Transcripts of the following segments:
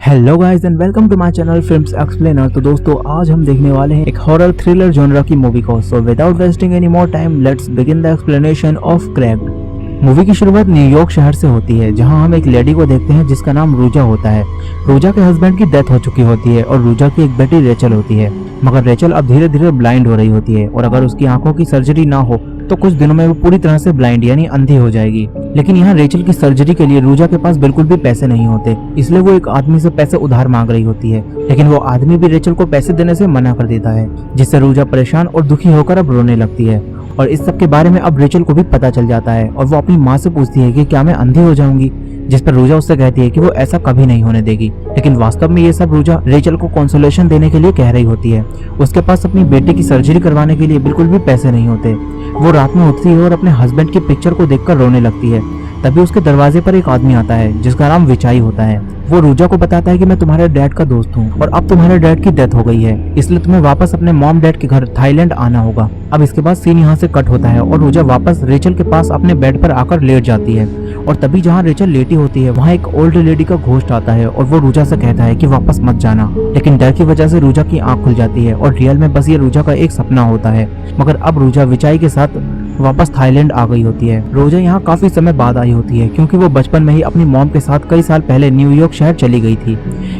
Hello guys and welcome to my channel films explainer. तो दोस्तों आज हम देखने वाले हैं एक हॉरर थ्रिलर जॉनरा की मूवी को। So without wasting any more time let's begin the explanation of cracked. Movie की शुरुआत न्यूयॉर्क शहर से होती है, जहां हम एक लेडी को देखते हैं जिसका नाम रूजा होता है। रूजा के हस्बैंड की डेथ हो चुकी होती है और रूजा की एक बेटी रेचल होती है, मगर रेचल अब धीरे धीरे ब्लाइंड हो रही होती है और अगर उसकी आंखों की सर्जरी ना हो तो कुछ दिनों में वो पूरी तरह से ब्लाइंड यानी अंधी हो जाएगी। लेकिन यहाँ रेचल की सर्जरी के लिए रूजा के पास बिल्कुल भी पैसे नहीं होते, इसलिए वो एक आदमी से पैसे उधार मांग रही होती है। लेकिन वो आदमी भी रेचल को पैसे देने से मना कर देता है, जिससे रूजा परेशान और दुखी होकर अब रोने लगती है। और इस सब के बारे में अब रेचल को भी पता चल जाता है और वो अपनी माँ से पूछती है कि क्या मैं अंधी हो जाऊंगी, जिस पर रूजा उससे कहती है कि वो ऐसा कभी नहीं होने देगी। लेकिन वास्तव में ये सब रूजा रेचल को कंसोलेशन देने के लिए कह रही होती है। उसके पास अपनी बेटी की सर्जरी करवाने के लिए बिल्कुल भी पैसे नहीं होते। वो रात में उठती है और अपने हस्बैंड की पिक्चर को देखकर रोने लगती है। तभी उसके दरवाजे पर एक आदमी आता है जिसका नाम विचाई होता है। वो रूजा को बताता है कि मैं तुम्हारे डैड का दोस्त हूँ और अब तुम्हारे डैड की डेथ हो गई है, इसलिए तुम्हें वापस अपने मॉम डैड के घर थाईलैंड आना होगा। अब इसके बाद सीन यहाँ से कट होता है और रूजा वापस रेचल के पास अपने बेड पर आकर लेट जाती है। और तभी जहाँ रेचल लेटी होती है वहाँ एक ओल्ड लेडी का घोस्ट आता है और वो रूजा से कहता है कि वापस मत जाना। लेकिन डर की वजह से रूजा की आंख खुल जाती है और रियल में बस ये रूजा का एक सपना होता है। मगर अब रूजा विचाई के साथ वापस थाईलैंड आ गई होती है। रोजा यहाँ काफी समय बाद आई होती है क्योंकि वो बचपन में ही अपनी मॉम के साथ कई साल पहले न्यूयॉर्क शहर चली गई थी।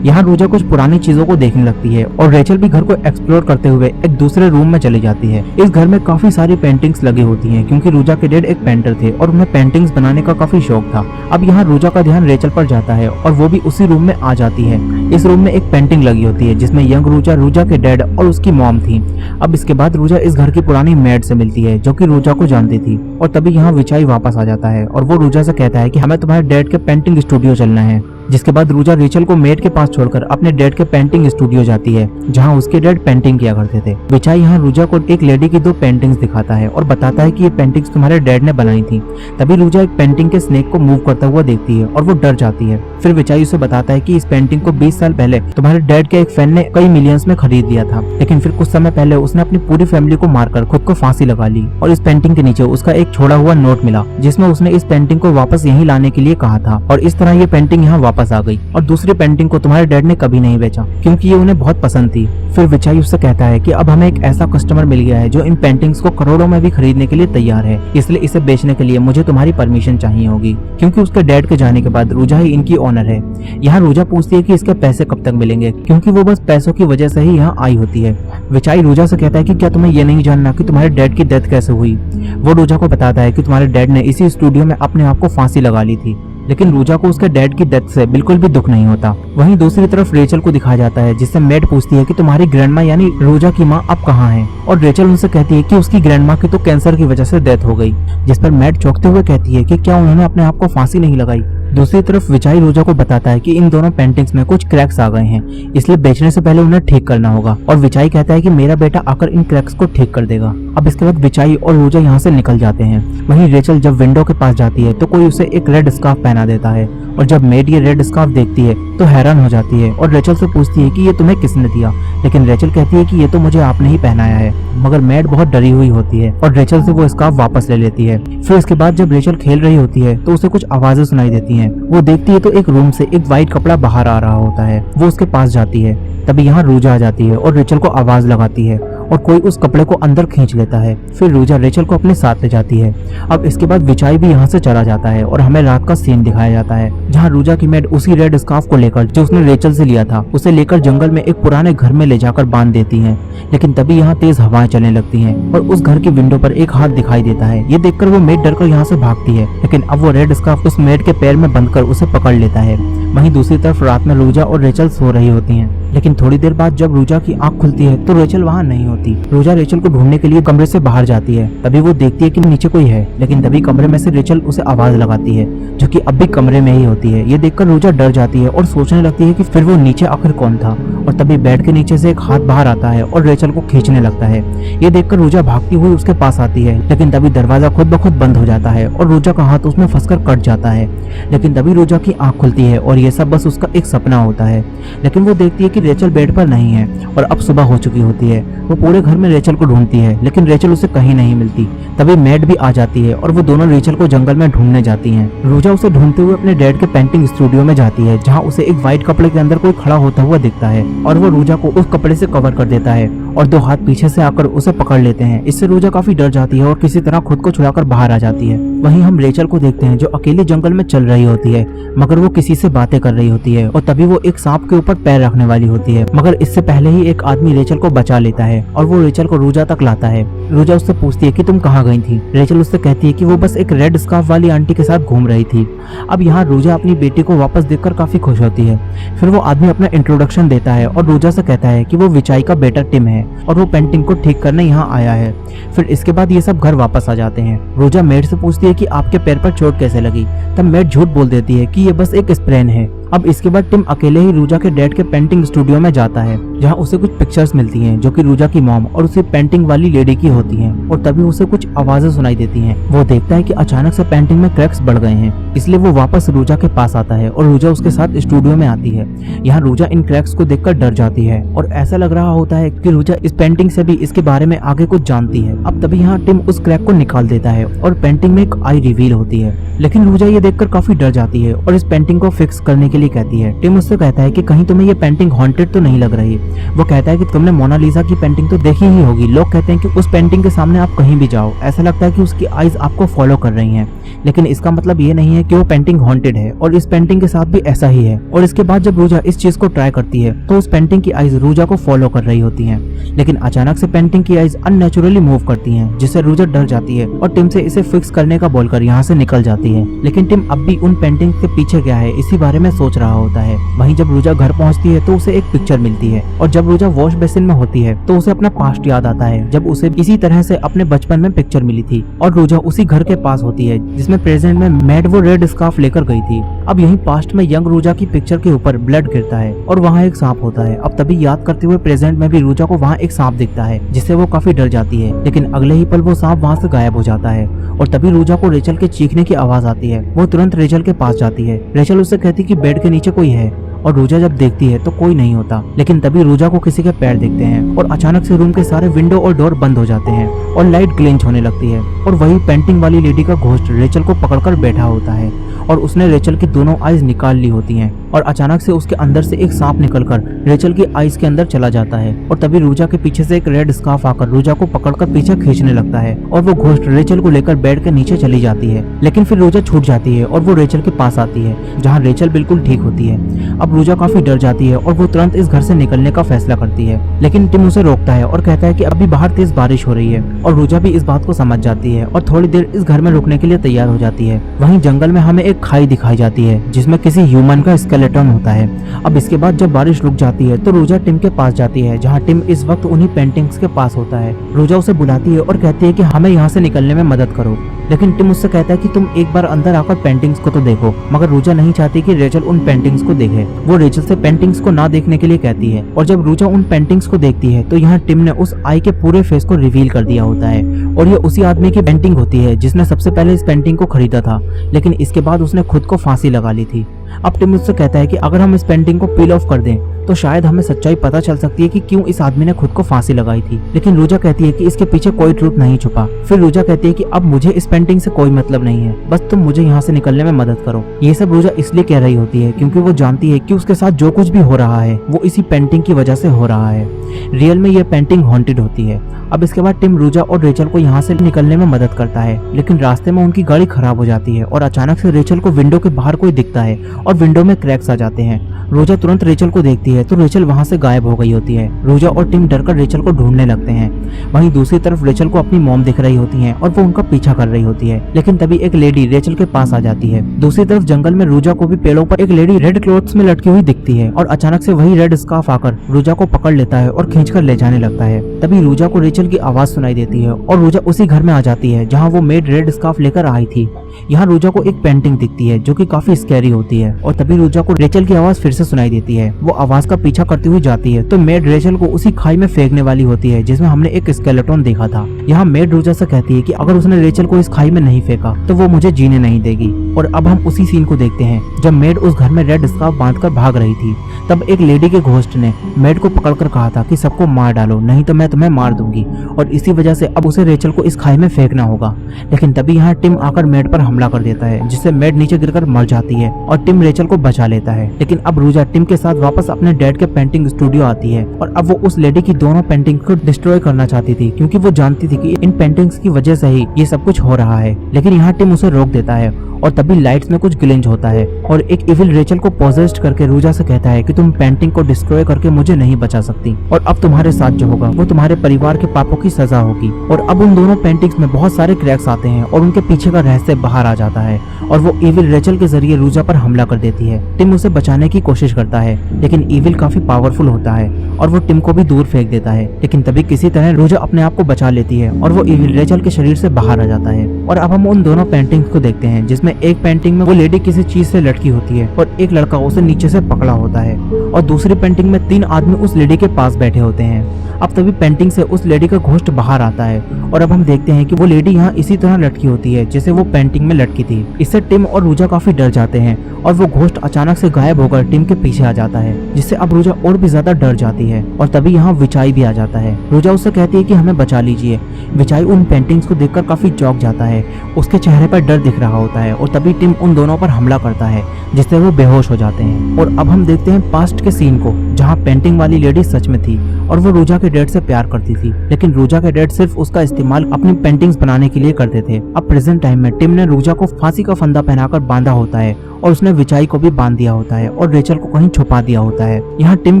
यहाँ रोजा कुछ पुरानी चीजों को देखने लगती है और रेचल भी घर को एक्सप्लोर करते हुए एक दूसरे रूम में चली जाती है। इस घर में काफी सारी पेंटिंग्स लगी होती हैं क्योंकि रोजा के डैड एक पेंटर थे और उन्हें पेंटिंग्स बनाने का काफी शौक था। अब यहाँ रोजा का ध्यान रेचल पर जाता है और वो भी उसी रूम में आ जाती है। इस रूम में एक पेंटिंग लगी होती है जिसमें यंग रोजा, रोजा के डैड और उसकी मॉम थी। अब इसके बाद रोजा इस घर की पुरानी मेड से मिलती है जो कि रोजा को जानती थी। और तभी यहाँ विचाई वापस आ जाता है और वो रूजा से कहता है कि हमें तुम्हारे डैड के पेंटिंग स्टूडियो चलना है। जिसके बाद रूजा रेचल को मेड के पास छोड़कर अपने डैड के पेंटिंग स्टूडियो जाती है जहाँ उसके डैड पेंटिंग किया करते थे। विचाई यहाँ रूजा को एक लेडी की 2 पेंटिंग्स दिखाता है और बताता है कि ये पेंटिंग्स तुम्हारे डैड ने बनाई थी। तभी रूजा एक पेंटिंग के स्नेक को मूव करता हुआ देखती है और वो डर जाती है। फिर विचाई उसे बताता है कि इस पेंटिंग को 20 साल पहले तुम्हारे डैड के एक फैन ने कई मिलियंस में खरीद लिया था, लेकिन फिर कुछ समय पहले उसने अपनी पूरी फैमिली को मारकर खुद को फांसी लगा ली। और इस पेंटिंग के नीचे उसका एक छोड़ा हुआ नोट मिला जिसमें उसने इस पेंटिंग को वापस यहीं लाने के लिए कहा था और इस तरह ये पेंटिंग यहाँ वापस आ गई। और दूसरी पेंटिंग को तुम्हारे डैड ने कभी नहीं बेचा क्योंकि ये उन्हें बहुत पसंद थी। फिर विचाई उससे कहता है कि अब हमें एक ऐसा कस्टमर मिल गया है जो इन पेंटिंग्स को करोड़ों में भी खरीदने के लिए तैयार है, इसलिए इसे बेचने के लिए मुझे तुम्हारी परमिशन चाहिए होगी। क्योंकि उसके डैड के जाने के बाद रूजा ही इनकी ओनर है। यहाँ रूजा पूछती है कि इसके पैसे कब तक मिलेंगे क्योंकि वो बस पैसों की वजह से ही यहाँ आई होती है। विचाई रूजा से कहता है कि क्या तुम्हें ये नहीं जानना कि तुम्हारे डैड की डेथ कैसे हुई। वो रूजा को बताता है कि तुम्हारे डैड ने इसी स्टूडियो में अपने आप को फांसी लगा ली थी। लेकिन रूजा को उसके डैड की डेथ से बिल्कुल भी दुख नहीं होता। वहीं दूसरी तरफ रेचल को दिखाया जाता है जिससे मेड पूछती है कि तुम्हारी ग्रैंडमा यानी रोजा की माँ अब कहाँ है। और रेचल उनसे कहती है कि उसकी ग्रैंडमा की तो कैंसर की वजह से डेथ हो गई, जिस पर मेड चौंकते हुए कहती है कि क्या उन्होंने अपने आप को फांसी नहीं लगाई। दूसरी तरफ विचाई रोजा को बताता है कि इन दोनों पेंटिंग्स में कुछ क्रैक्स आ गए हैं, इसलिए बेचने से पहले उन्हें ठीक करना होगा। और विचाई कहता है कि मेरा बेटा आकर इन क्रैक्स को ठीक कर देगा। अब इसके बाद विचाई और रोजा यहाँ से निकल जाते हैं। वहीं रेचल जब विंडो के पास जाती है तो कोई उसे एक रेड स्कार्फ पहना देता है और जब मेड ये रेड स्कार्फ देखती है तो हैरान हो जाती है और रेचल से पूछती है कि ये तुम्हें किसने दिया। लेकिन रेचल कहती है कि ये तो मुझे आपने ही पहनाया है। मगर मेड बहुत डरी हुई होती है और रेचल से वो स्कार्फ वापस ले लेती है। फिर इसके बाद जब रेचल खेल रही होती है तो उसे कुछ आवाजें सुनाई देती हैं। वो देखती है तो एक रूम से एक व्हाइट कपड़ा बाहर आ रहा होता है। वो उसके पास जाती है। तभी यहाँ रूजा आ जाती है और रेचल को आवाज लगाती है और कोई उस कपड़े को अंदर खींच लेता है। फिर रूजा रेचल को अपने साथ ले जाती है। अब इसके बाद विचाई भी यहाँ से चला जाता है और हमें रात का सीन दिखाया जाता है जहाँ रूजा की मेड उसी रेड स्कार्फ को लेकर जो उसने रेचल से लिया था उसे लेकर जंगल में एक पुराने घर में ले जाकर बांध देती है। लेकिन तभी यहाँ तेज हवाएं चलने लगती हैं और उस घर की विंडो पर एक हाथ दिखाई देता है। ये देखकर वो मेड डरकर यहाँ से भागती है, लेकिन अब वो रेड स्कार्फ उस मेड के पैर में बंधकर उसे पकड़ लेता है। वहीं दूसरी तरफ रात में रूजा और रेचल सो रही होती हैं। लेकिन थोड़ी देर बाद जब रूजा की आंख खुलती है तो रेचल वहाँ नहीं होती। रूजा रेचल को ढूंढने के लिए कमरे से बाहर जाती है। तभी वो देखती है कि नीचे कोई है, लेकिन तभी कमरे में से रेचल उसे आवाज लगाती है जो कि अब भी कमरे में ही होती है। ये देखकर रूजा डर जाती है और सोचने लगती है कि फिर वो नीचे आखिर कौन था। और तभी बेड के नीचे से एक हाथ बाहर आता है और रेचल को खींचने लगता है। ये देखकर रूजा भागती हुई उसके पास आती है, लेकिन तभी दरवाजा खुद ब खुद बंद हो जाता है और रूजा का हाथ उसमें फंसकर कट जाता है। लेकिन तभी रूजा की आंख खुलती है और ये सब बस उसका एक सपना होता है। लेकिन वो देखती है कि रेचल बेड पर नहीं है और अब सुबह हो चुकी होती है। वो पूरे घर में रेचल को ढूंढती है लेकिन रेचल उसे कहीं नहीं मिलती। तभी मैड भी आ जाती है और वो दोनों रेचल को जंगल में ढूंढने जाती हैं। रोजा उसे ढूंढते हुए अपने डैड के पेंटिंग स्टूडियो में जाती है, जहाँ उसे एक व्हाइट कपड़े के अंदर कोई खड़ा होता हुआ दिखता है और वो रोजा को उस कपड़े से कवर कर देता है और दो हाथ पीछे से आकर उसे पकड़ लेते हैं। इससे रोजा काफी डर जाती है और किसी तरह खुद को छुड़ाकर बाहर आ जाती है। वहीं हम रेचल को देखते हैं जो अकेले जंगल में चल रही होती है, मगर वो किसी से बातें कर रही होती है और तभी वो एक सांप के ऊपर पैर रखने वाली होती है, मगर इससे पहले ही एक आदमी रेचल को बचा लेता है और वो रेचल को रोजा तक लाता है। रोजा उससे पूछती है कि तुम कहाँ गई थी। रेचल उससे कहती है कि वो बस एक रेड स्कार्फ वाली आंटी के साथ घूम रही थी। अब यहाँ रोजा अपनी बेटी को वापस देखकर काफी खुश होती है। फिर वो आदमी अपना इंट्रोडक्शन देता है और रोजा से कहता है कि वो विचाई का बेटा टिम है और वो पेंटिंग को ठीक करने यहाँ आया है। फिर इसके बाद ये सब घर वापस आ जाते हैं। रोजा मेड से पूछती है कि आपके पैर पर चोट कैसे लगी। तब मेड झूठ बोल देती है कि ये बस एक स्प्रेन है। अब इसके बाद टिम अकेले ही रोजा के डैड के पेंटिंग स्टूडियो में जाता है, जहाँ उसे कुछ पिक्चर्स मिलती हैं जो कि रोजा की मॉम और उसे पेंटिंग वाली लेडी की होती हैं और तभी उसे कुछ आवाजें सुनाई देती हैं। वो देखता है कि अचानक से पेंटिंग में क्रैक्स बढ़ गए हैं, इसलिए वो वापस रोजा के पास आता है और रोजा उसके साथ स्टूडियो में आती है। यहाँ रोजा इन क्रैक्स को देखकर डर जाती है और ऐसा लग रहा होता है कि रोजा इस पेंटिंग से भी इसके बारे में आगे कुछ जानती है। अब तभी यहाँ टिम उस क्रैक को निकाल देता है और पेंटिंग में एक आई रिवील होती है, लेकिन रोजा ये देखकर काफी डर जाती है और इस पेंटिंग को फिक्स करने के लिए कहती है। टिम उससे कहता है कि कहीं तुम्हें ये पेंटिंग हॉन्टेड तो नहीं लग रही। वो कहता है कि तुमने मोनालिसा की पेंटिंग तो देखी ही होगी। लोग कहते हैं कि उस पेंटिंग के सामने आप कहीं भी जाओ ऐसा लगता है कि उसकी आईज आपको फॉलो कर रही हैं, लेकिन इसका मतलब ये नहीं है कि वो पेंटिंग हॉन्टेड है और इस पेंटिंग के साथ भी ऐसा ही है। और इसके बाद जब रोजा इस चीज को ट्राई करती है तो उस पेंटिंग की आईज रोजा को फॉलो कर रही होती हैं, लेकिन अचानक से पेंटिंग की आईज अननेचुरली मूव करती हैं, जिससे रोजा डर जाती है और टिम से इसे फिक्स करने का बोलकर यहाँ से निकल जाती है। लेकिन टिम अब भी उन पेंटिंग के पीछे क्या है इसी बारे में सोच रहा होता है। वहीं जब रोजा घर पहुंचती है तो उसे एक पिक्चर मिलती है और जब रोजा वॉश बेसिन में होती है तो उसे अपना पास्ट याद आता है, जब उसे इसी तरह से अपने बचपन में पिक्चर मिली थी और रोजा उसी घर के पास होती है जिसमें प्रेजेंट में मैड वो रेड स्कार्फ लेकर गई थी। अब यही पास्ट में यंग रोजा की पिक्चर के ऊपर ब्लड गिरता है और वहाँ एक सांप होता है। अब तभी याद करते हुए प्रेजेंट में भी रोजा को वहाँ एक सांप दिखता है, जिससे वो काफी डर जाती है, लेकिन अगले ही पल वो सांप वहाँ से गायब हो जाता है और तभी रोजा को रेचल के चीखने की आवाज आती है। वो तुरंत रेचल के पास जाती है। रेचल उससे कहती कि बेड के नीचे कोई है और रोजा जब देखती है तो कोई नहीं होता, लेकिन तभी रोजा को किसी के पैर दिखते हैं और अचानक से रूम के सारे विंडो और डोर बंद हो जाते हैं और लाइट ग्लिंच होने लगती है और वही पेंटिंग वाली लेडी का घोस्ट रेचल को पकड़कर बैठा होता है और उसने रेचल की दोनों आईज निकाल ली होती हैं और अचानक से उसके अंदर से एक सांप निकलकर रेचल की आईज के अंदर चला जाता है और तभी रोजा के पीछे से एक रेड स्कार्फ आकर रोजा को पकड़कर पीछे खींचने लगता है और वो घोस्ट रेचल को लेकर बेड के नीचे चली जाती है। लेकिन फिर रोजा छूट जाती है और वो रेचल के पास आती है, जहाँ रेचल बिल्कुल ठीक होती है। अब रोजा काफी डर जाती है और वो तुरंत इस घर से निकलने का फैसला करती है, लेकिन टिम उसे रोकता है और कहता है कि अभी बाहर तेज बारिश हो रही है और रोजा भी इस बात को समझ जाती है और थोड़ी देर इस घर में रुकने के लिए तैयार हो जाती है। वहीं जंगल में हमें एक खाई दिखाई जाती है जिसमें किसी ह्यूमन का स्केलेटन होता है। अब इसके बाद जब बारिश रुक जाती है तो रोजा टिम के पास जाती है, जहाँ टिम इस वक्त उन्हीं पेंटिंग्स के पास होता है। रोजा उसे बुलाती है और कहती है कि हमें यहाँ से निकलने में मदद करो, लेकिन टिम उससे कहता है कि तुम एक बार अंदर आकर पेंटिंग्स को तो देखो, मगर रोजा नहीं चाहती कि रेचल उन पेंटिंग्स को देखे। वो रेचल से पेंटिंग्स को ना देखने के लिए कहती है और जब रोजा उन पेंटिंग्स को देखती है तो यहाँ टिम ने उस आई के पूरे फेस को रिवील कर दिया होता है और ये उसी आदमी की पेंटिंग होती है जिसने सबसे पहले इस पेंटिंग को खरीदा था, लेकिन इसके बाद उसने खुद को फांसी लगा ली थी। अब टिम मुझसे कहता है कि अगर हम इस पेंटिंग को पील ऑफ कर दें तो शायद हमें सच्चाई पता चल सकती है कि क्यों इस आदमी ने खुद को फांसी लगाई थी, लेकिन रोजा कहती है कि इसके पीछे कोई ट्रूथ नहीं छुपा। फिर रोजा कहती है कि अब मुझे इस पेंटिंग से कोई मतलब नहीं है, बस तुम मुझे यहाँ से निकलने में मदद करो। ये सब रोजा इसलिए कह रही होती है क्योंकि वो जानती है कि उसके साथ जो कुछ भी हो रहा है वो इसी पेंटिंग की वजह से हो रहा है। रियल में ये पेंटिंग हॉन्टेड होती है। अब इसके बाद टिम रोजा और रेचल को यहाँ से निकलने में मदद करता है, लेकिन रास्ते में उनकी गाड़ी खराब हो जाती है और अचानक से रेचल को विंडो के बाहर कोई दिखता है और विंडो में क्रैक्स आ जाते हैं। रोजा तुरंत रेचल को देखती है तो रेचल वहाँ से गायब हो गई होती है। रोजा और टिम डरकर रेचल को ढूंढने लगते हैं। वहीं दूसरी तरफ रेचल को अपनी मॉम दिख रही होती है और वो उनका पीछा कर रही होती है, लेकिन तभी एक लेडी रेचल के पास आ जाती है। दूसरी तरफ जंगल में रोजा को भी पेड़ों पर एक लेडी रेड क्लॉथ्स में लटकी हुई दिखती है और अचानक से वही रेड स्कार्फ आकर रोजा को पकड़ लेता है और खींचकर ले जाने लगता है। तभी रोजा को रेचल की आवाज सुनाई देती है और रोजा उसी घर में आ जाती है जहाँ वो मेड रेड स्कार्फ लेकर आई थी। यहाँ रोजा को एक पेंटिंग दिखती है जो कि काफी स्कैरी होती है और तभी रोजा को रेचल की आवाज फिर से सुनाई देती है। वो आवाज का पीछा करती हुई जाती है तो मेड रेचल को उसी खाई में फेंकने वाली होती है जिसमें हमने एक स्केलेटन देखा था। यहाँ मेड रोजा से कहती है कि अगर उसने रेचल को इस खाई में नहीं फेंका तो वो मुझे जीने नहीं देगी। और अब हम उसी सीन को देखते हैं जब मेड उस घर में रेड स्कार्फ बांधकर भाग रही थी, तब एक लेडी के घोस्ट ने मेड को पकड़कर कहा था कि सबको मार डालो, नहीं तो मैं तुम्हें मार दूंगी, और इसी वजह से अब उसे रेचल को इस खाई में फेंकना होगा। लेकिन तभी यहाँ टिम आकर मेड पर हमला कर देता है, जिससे मेड नीचे गिरकर मर जाती है और टिम रेचल को बचा लेता है। लेकिन अब रूजा टिम के साथ वापस अपने डैड के पेंटिंग स्टूडियो आती है और अब वो उस लेडी की दोनों पेंटिंग को डिस्ट्रॉय करना चाहती थी, क्योंकि वो जानती थी कि इन पेंटिंग्स की वजह से ही ये सब कुछ हो रहा है। लेकिन यहाँ टिम उसे रोक देता है और तभी लाइट्स में कुछ ग्लिंच होता है और एक इविल रेचल को पोजेस्ड करके रूजा से कहता है कि तुम पेंटिंग को डिस्ट्रॉय करके मुझे नहीं बचा सकती, और अब तुम्हारे साथ जो होगा वो तुम्हारे परिवार के पापों की सजा होगी। और अब उन दोनों पेंटिंग्स में बहुत सारे क्रैक्स आते हैं और उनके पीछे का रहस्य बाहर आ जाता है और वो इविल रेचल के जरिए रूजा पर हमला कर देती है। टिम उसे बचाने की कोशिश करता है, लेकिन इविल काफी पावरफुल होता है और वो टिम को भी दूर फेंक देता है। लेकिन तभी किसी तरह रूजा अपने आप को बचा लेती है और वो इविल रेचल के शरीर से बाहर आ जाता है। और अब हम उन दोनों पेंटिंग्स को देखते हैं, जिसमें एक पेंटिंग में वो लेडी किसी चीज से लटकी होती है और एक लड़का उसे नीचे से पकड़ा होता है, और दूसरी पेंटिंग में 3 आदमी उस लेडी के पास बैठे होते हैं। अब तभी पेंटिंग से उस लेडी का घोस्ट बाहर आता है और अब हम देखते हैं कि वो लेडी यहाँ इसी तरह लटकी होती है जैसे वो पेंटिंग में लटकी थी। इससे टिम और रूजा काफी डर जाते हैं और वो घोस्ट अचानक से गायब होकर टिम के पीछे आ जाता है, जिससे अब रूजा और भी ज्यादा डर जाती है। और तभी यहाँ विचाई भी आ जाता है। रूजा उससे कहती है कि हमें बचा लीजिए। विचाई उन पेंटिंग्स को देखकर काफी चौंक जाता है, उसके चेहरे पर डर दिख रहा होता है और तभी टिम उन दोनों पर हमला करता है, जिससे वो बेहोश हो जाते हैं। और अब हम देखते हैं पास्ट के सीन को, जहाँ पेंटिंग वाली लेडी सच में थी और वो रूजा के डैड से प्यार करती थी, लेकिन रूजा के डैड सिर्फ उसका इस्तेमाल अपनी पेंटिंग्स बनाने के लिए करते थे। अब प्रेजेंट टाइम में टिम ने रूजा को फांसी का फंदा पहनाकर बांधा होता है और उसने विचाई को भी बांध दिया होता है और रेचल को कहीं छुपा दिया होता है। यहाँ टिम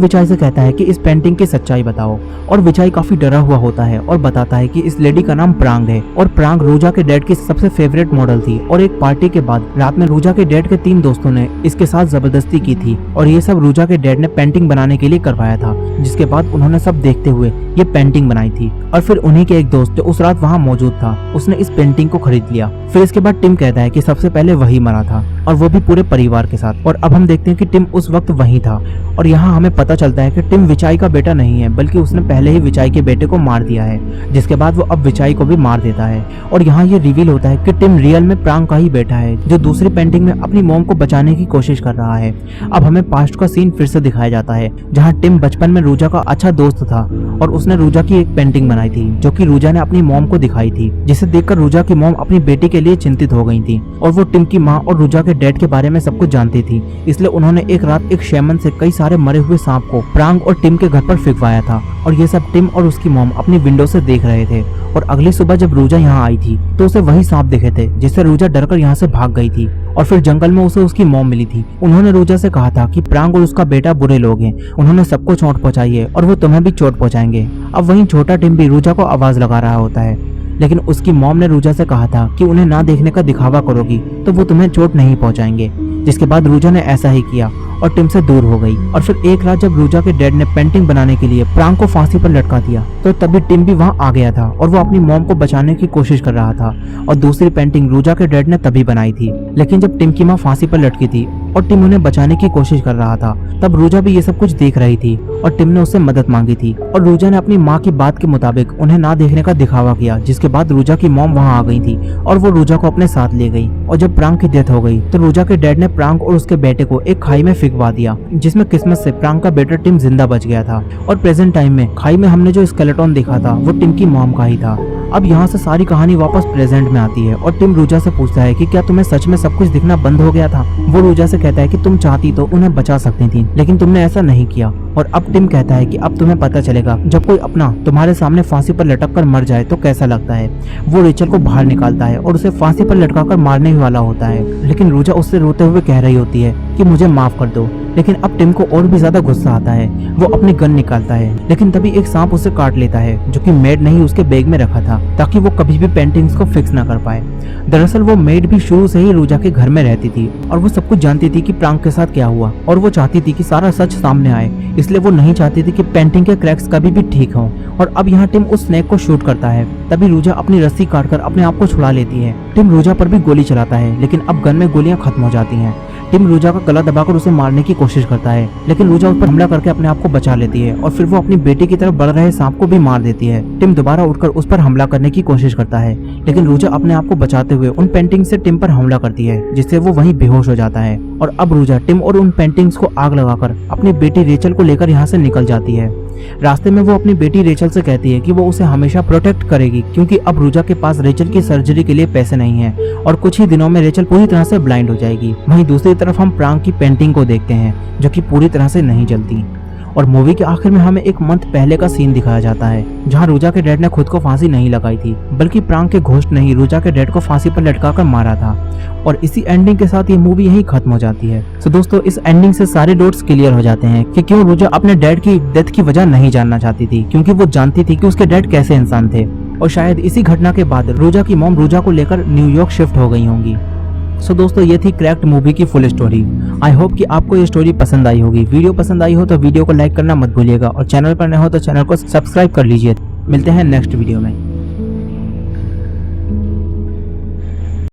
विचाई से कहता है कि इस पेंटिंग की सच्चाई बताओ, और विचाई काफी डरा हुआ होता है और बताता है कि इस लेडी का नाम प्रांग है और प्रांग रूजा के डैड की सबसे फेवरेट मॉडल थी। और एक पार्टी के बाद रात में रूजा के डैड के 3 दोस्तों ने इसके साथ जबरदस्ती की थी और ये सब रूजा के डैड ने पेंटिंग बनाने के लिए करवाया था, जिसके बाद उन्होंने सब देखते हुए ये पेंटिंग बनाई थी। और फिर उन्हीं के एक दोस्त जो उस रात वहाँ मौजूद था, उसने इस पेंटिंग को खरीद लिया। फिर इसके बाद टिम कहता है कि सबसे पहले वही मरा था और वो भी पूरे परिवार के साथ। और अब हम देखते हैं कि टिम उस वक्त वहीं था और यहाँ हमें पता चलता है कि टिम विचाई का बेटा नहीं है, बल्कि उसने पहले ही विचाई के बेटे को मार दिया है, जिसके बाद वो अब विचाई को भी मार देता है। और यहाँ ये रिवील होता है कि टिम रियल में प्रांग का ही बेटा है, जो दूसरी पेंटिंग में अपनी मॉम को बचाने की कोशिश कर रहा है। अब हमें पास्ट का सीन फिर से दिखाया जाता है, जहाँ टिम बचपन में रूजा का अच्छा दोस्त था और उसने रूजा की एक पेंटिंग बनाई थी, जो कि रूजा ने अपनी मॉम को दिखाई थी, जिसे देखकर रूजा की मॉम अपनी बेटी के लिए चिंतित हो गई थी। और वो टिम की माँ और रूजा के डैड के बारे में सब कुछ जानती थी, इसलिए उन्होंने एक रात एक शैमन से कई सारे मरे हुए सांप को प्रांग और टिम के घर पर फेंकवाया था। और ये सब टिम और उसकी मॉम अपनी विंडो से देख रहे थे। और अगली सुबह जब रूजा यहाँ आई थी तो उसे वही सांप दिखे थे, जिससे रूजा डरकर यहाँ से भाग गई थी। और फिर जंगल में उसे उसकी मॉम मिली थी। उन्होंने रूजा से कहा था कि प्रांग और उसका बेटा बुरे लोग हैं, उन्होंने सबको चोट पहुंचाई है और वो तुम्हें भी चोट पहुंचाएंगे। अब वहीं छोटा टिम भी रूजा को आवाज लगा रहा होता है, लेकिन उसकी मॉम ने रूजा से कहा था कि उन्हें ना देखने का दिखावा करोगी तो वो तुम्हें चोट नहीं पहुंचाएंगे। जिसके बाद रूजा ने ऐसा ही किया और टिम से दूर हो गई। और फिर एक रात जब रूजा के डैड ने पेंटिंग बनाने के लिए प्रांग को फांसी पर लटका दिया, तो तभी टिम भी वहां आ गया था और वो अपनी मॉम को बचाने की कोशिश कर रहा था। और दूसरी पेंटिंग रूजा के डैड ने तभी बनाई थी, लेकिन जब टिम की माँ फांसी पर लटकी थी और टिम उन्हें बचाने की कोशिश कर रहा था, तब रूजा भी ये सब कुछ देख रही थी और टिम ने उससे मदद मांगी थी। और रूजा ने अपनी माँ की बात के मुताबिक उन्हें ना देखने का दिखावा किया, जिसके बाद रूजा की मॉम वहाँ आ गई थी और वो रूजा को अपने साथ ले गई। और जब प्रांग की डेथ हो गई तो रूजा के डैड ने प्रांग और उसके बेटे को एक खाई में फेंकवा दिया, जिसमें किस्मत से प्रांग का बेटा टिम जिंदा बच गया था। और प्रेजेंट टाइम में खाई में हमने जो स्केलेटन देखा था वो टिम की मॉम का ही था। अब यहाँ से सारी कहानी वापस प्रेजेंट में आती है और टिम रूजा से पूछता है कि क्या तुम्हें सच में सब कुछ दिखना बंद हो गया था। वो रूजा से कहता है कि तुम चाहती तो उन्हें बचा सकती थी, लेकिन तुमने ऐसा नहीं किया। और अब टिम कहता है कि अब तुम्हें पता चलेगा जब कोई अपना तुम्हारे सामने फांसी पर लटक कर मर जाए तो कैसा लगता है। वो रेचल को बाहर निकालता है और उसे फांसी पर लटकाकर मारने ही वाला होता है, लेकिन रूजा उससे रोते हुए कह रही होती है कि मुझे माफ कर दो। लेकिन अब टिम को और भी ज्यादा गुस्सा आता है। वो अपनी गन निकालता है, लेकिन तभी एक सांप उसे काट लेता है, जो कि मेड ने ही उसके बैग में रखा था ताकि वो कभी भी पेंटिंग्स को फिक्स ना कर पाए। दरअसल वो मेड भी शुरू से ही रूजा के घर में रहती थी और वो सब कुछ जानती थी कि प्रांग के साथ क्या हुआ, और वो चाहती थी कि सारा सच सामने आए, इसलिए वो नहीं चाहती थी कि पेंटिंग के क्रैक्स कभी भी ठीक हों। और अब यहाँ टिम उस स्नेक को शूट करता है, तभी रूजा अपनी रस्सी काटकर अपने आप को छुड़ा लेती है। टिम रूजा पर भी गोली चलाता है, लेकिन अब गन में गोलियां खत्म हो जाती हैं। टिम रोजा का गला दबाकर उसे मारने की कोशिश करता है, लेकिन रोजा उस पर हमला करके अपने आप को बचा लेती है और फिर वो अपनी बेटी की तरफ बढ़ रहे सांप को भी मार देती है। टिम दोबारा उठकर उस पर हमला करने की कोशिश करता है, लेकिन रोजा अपने आप को बचाते हुए उन पेंटिंग से टिम पर हमला करती है, जिससे वो वहीं बेहोश हो जाता है। और अब रोजा टिम और उन पेंटिंग्स को आग लगाकर अपनी बेटी रेचल को लेकर यहाँ से निकल जाती है। रास्ते में वो अपनी बेटी रेचल से कहती है कि वो उसे हमेशा प्रोटेक्ट करेगी, क्योंकि अब रोजा के पास रेचल की सर्जरी के लिए पैसे नहीं हैं और कुछ ही दिनों में रेचल पूरी तरह से ब्लाइंड हो जाएगी। वहीं दूसरी तरफ हम प्रांग की पेंटिंग को देखते हैं, जो कि पूरी तरह से नहीं जलती। और मूवी के आखिर में हमें एक मंथ पहले का सीन दिखाया जाता है, जहां रोजा के डैड ने खुद को फांसी नहीं लगाई थी, बल्कि प्रांग के घोस्ट ने ही रोजा के डैड को फांसी पर लटकाकर मारा था। और इसी एंडिंग के साथ ये मूवी यहीं खत्म हो जाती है। तो दोस्तों, इस एंडिंग से सारे डॉट्स क्लियर हो जाते हैं कि क्यों रोजा अपने डैड की डेथ की वजह नहीं जानना चाहती थी, क्योंकि वो जानती थी कि उसके डैड कैसे इंसान थे। और शायद इसी घटना के बाद रोजा की मॉम रोजा को लेकर न्यूयॉर्क शिफ्ट हो गई होंगी। सो दोस्तों, ये थी क्रैक्ड मूवी की फुल स्टोरी। आई होप कि आपको ये स्टोरी पसंद आई होगी। वीडियो पसंद आई हो तो वीडियो को लाइक करना मत भूलिएगा और चैनल पर नए हो तो चैनल को सब्सक्राइब कर लीजिए। मिलते हैं नेक्स्ट वीडियो में।